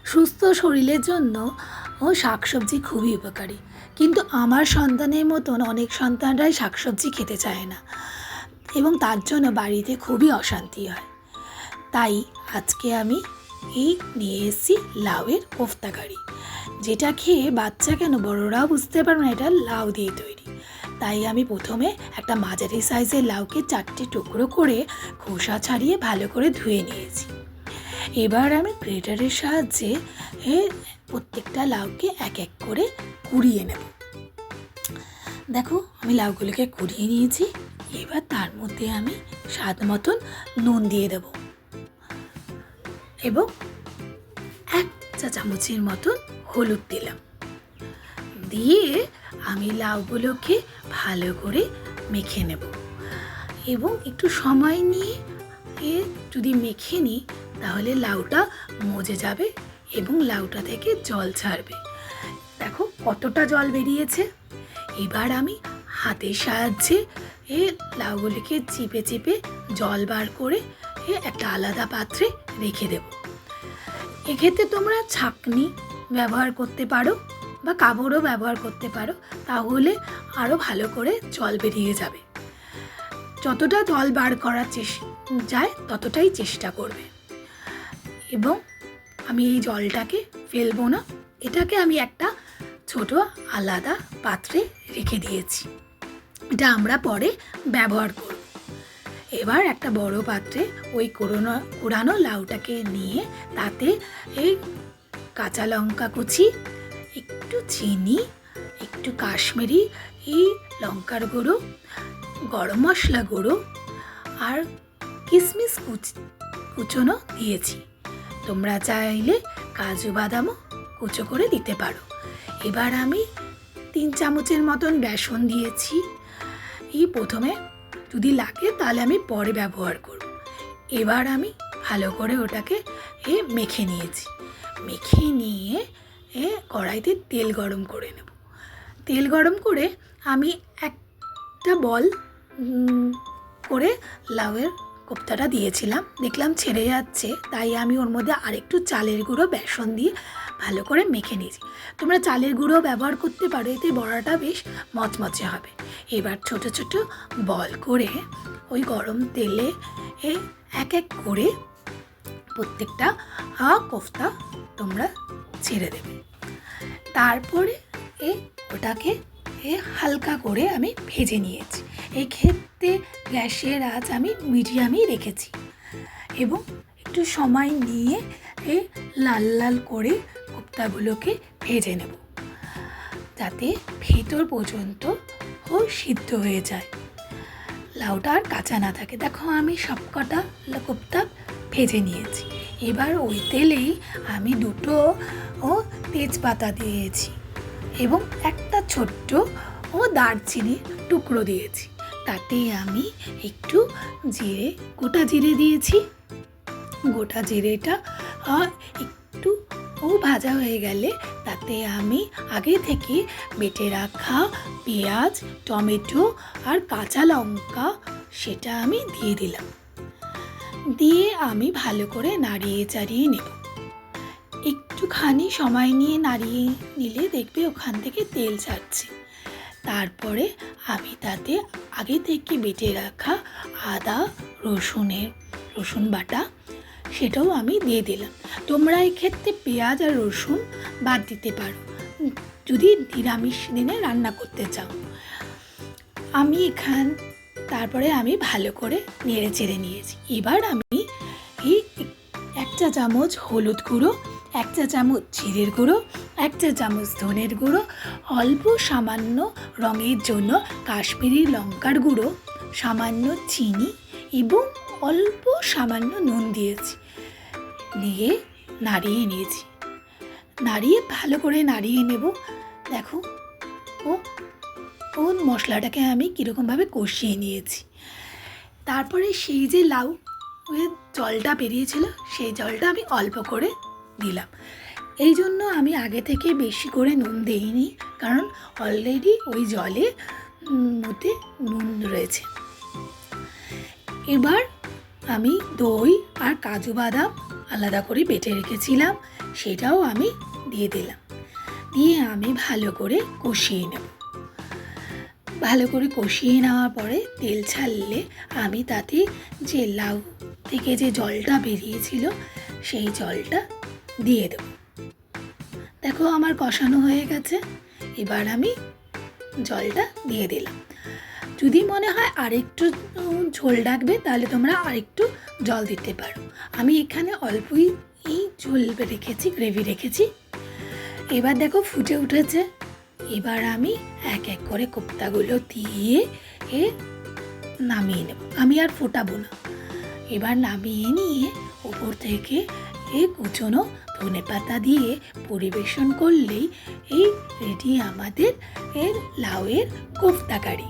সুস্থ শরীরের জন্য শাকসবজি খুবই উপকারী, কিন্তু আমার সন্তানের মতন অনেক সন্তানরাই শাকসবজি খেতে চায় না এবং তার জন্য বাড়িতে খুবই অশান্তি হয়। তাই আজকে আমি নিয়ে এসেছি লাউয়ের কোফতা কারি, যেটা খেয়ে বাচ্চা কেন বড়রাও বুঝতে পারবে না এটা লাউ দিয়ে তৈরি। তাই আমি প্রথমে একটা মাঝারি সাইজের লাউকে 4টে টুকরো করে খোসা ছাড়িয়ে ভালো করে ধুয়ে নিয়েছি। এবার আমি গ্রেটারের সাহায্যে প্রত্যেকটা লাউকে এক এক করে কুড়িয়ে নেব। দেখো, আমি লাউগুলোকে কুড়িয়ে নিয়েছি। এবার তার মধ্যে আমি স্বাদ মতন নুন দিয়ে দেব এবং 1 চা চামচের মতন হলুদ দিলাম। দিয়ে আমি লাউগুলোকে ভালো করে মেখে নেব এবং একটু সময় নিয়ে যদি মেখে নিই তাহলে লাউটা মজে যাবে এবং লাউটা থেকে জল ছাড়বে। দেখো কতটা জল বেরিয়েছে। এবার আমি হাতের সাহায্যে লাউগুলিকে চিপে চিপে জল বার করে একটা আলাদা পাত্রে রেখে দেব। এক্ষেত্রে তোমরা ছাঁকনি ব্যবহার করতে পারো বা কাপড়ও ব্যবহার করতে পারো, তাহলে আরও ভালো করে জল বেরিয়ে যাবে। যতটা জল বার করার যায় ততটাই চেষ্টা করবে। এবং আমি এই জলটাকে ফেলবো না, এটাকে আমি একটা ছোট আলাদা পাত্রে রেখে দিয়েছি, এটা আমরা পরে ব্যবহার করব। এবার একটা বড় পাত্রে ওই কুড়ানো লাউটাকে নিয়ে তাতে এই কাঁচা লঙ্কা কুচি, একটু চিনি, একটু কাশ্মীরি লঙ্কার গুঁড়ো, গরম মশলা গুঁড়ো আর কিশমিশ কুচোনো দিয়েছি। তোমরা চাইলে কাজু বাদামও কুচো করে দিতে পারো। এবার আমি 3 চামচের মতন বেসন দিয়েছি। প্রথমে যদি লাগে তাহলে আমি পরে ব্যবহার করব। এবার আমি ভালো করে ওটাকে মেখে নিয়েছি। মেখে নিয়ে কড়াইতে তেল গরম করে নেব। তেল গরম করে আমি একটা বল করে লাউয়ের কোফতাটা দিয়েছিলাম, দেখলাম ছেড়ে যাচ্ছে, তাই আমি ওর মধ্যে আরেকটু চালের গুঁড়ো বেসন দিয়ে ভালো করে মেখে নিয়েছি। তোমরা চালের গুঁড়ো ব্যবহার করতে পারো, এতে বড়াটা বেশ মচমচে হবে। এবার ছোট ছোট বল করে ওই গরম তেলে এক এক করে প্রত্যেকটা কোফতা তোমরা ছেড়ে দেবে। তারপরে ওটাকে হালকা করে আমি ভেজে নিয়েছি। এই ক্ষেত্রে গ্যাসের আঁচ আমি মিডিয়ামই রেখেছি এবং একটু সময় নিয়ে লাল লাল করে কোফতাগুলোকে ভেজে নেব, যাতে ভেতর পর্যন্ত সিদ্ধ হয়ে যায়, লাউটা আর কাঁচা না থাকে। দেখো, আমি সবকটা কোফতা ভেজে নিয়েছি। এবার ওই তেলেই আমি 2টো তেজপাতা দিয়েছি এবং একটা ছোট্ট দারচিনির টুকরো দিয়েছি। তাতে আমি একটু গোটা জিরে দিয়েছি। গোটা জিরেটা একটু ভাজা হয়ে গেলে তাতে আমি আগে থেকে বেটে রাখা পেঁয়াজ, টমেটো আর কাঁচা লঙ্কা সেটা আমি দিয়ে দিলাম। দিয়ে আমি ভালো করে নাড়িয়ে চাড়িয়ে নেব। একটুখানি সময় নিয়ে নাড়িয়ে নিলে দেখবে ওখান থেকে তেল ছাড়ছে। তারপরে আমি তাতে আগে থেকে বেটে রাখা আদা রসুন বাটা সেটাও আমি দিয়ে দিলাম। তোমরা এক্ষেত্রে পেঁয়াজ আর রসুন বাদ দিতে পারো যদি নিরামিষ দিনে রান্না করতে চাও। তারপরে আমি ভালো করে নেড়ে চেড়ে নিয়েছি। এবার আমি 1 চা চামচ হলুদ গুঁড়ো, 1 চা চামচ জিরের গুঁড়ো, 1 চা চামচ ধনের গুঁড়ো, অল্প সামান্য রঙের জন্য কাশ্মীরি লঙ্কার গুঁড়ো, সামান্য চিনি এবং অল্প সামান্য নুন দিয়েছি। দিয়ে নাড়িয়ে নিয়েছি। ভালো করে নাড়িয়ে নেব। দেখো, মশলাটাকে আমি কীরকমভাবে কষিয়ে নিয়েছি। তারপরে সেই যে লাউ জলটা বেরিয়েছিল সেই জলটা আমি অল্প করে দিলাম। এই জন্য আমি আগে থেকে বেশি করে নুন দিইনি, কারণ অলরেডি ওই জলে মধ্যে নুন রয়েছে। এবার আমি দই আর কাজু বাদাম আলাদা করে বেটে রেখেছিলাম সেটাও আমি দিয়ে দিলাম। দিয়ে আমি ভালো করে কষিয়ে নেব। ভালো করে কষিয়ে নেওয়ার পরে তেল ছাড়লে আমি তাতে যে লাউ থেকে যে জলটা বেরিয়েছিল সেই জলটা দিয়ে দেব। দেখো আমার কষানো হয়ে গেছে। এবার আমি জলটা দিয়ে দিলাম। যদি মনে হয় আরেকটু ঝোল ডাকবে তাহলে তোমরা আরেকটু জল দিতে পারো। আমি এখানে অল্পই ঝোল রেখেছি, গ্রেভি রেখেছি। এবার দেখো ফুটে উঠেছে। এবার আমি এক এক করে কোপ্তাগুলো দিয়ে নামিয়ে নেব। আমি আর ফোটাবো না। এবার নামিয়ে নিয়ে ওপর থেকে কুচনো ধনেপাতা দিয়ে পরিবেশন করলেই রেডি আমাদের লাউয়ের কোফতা কারি।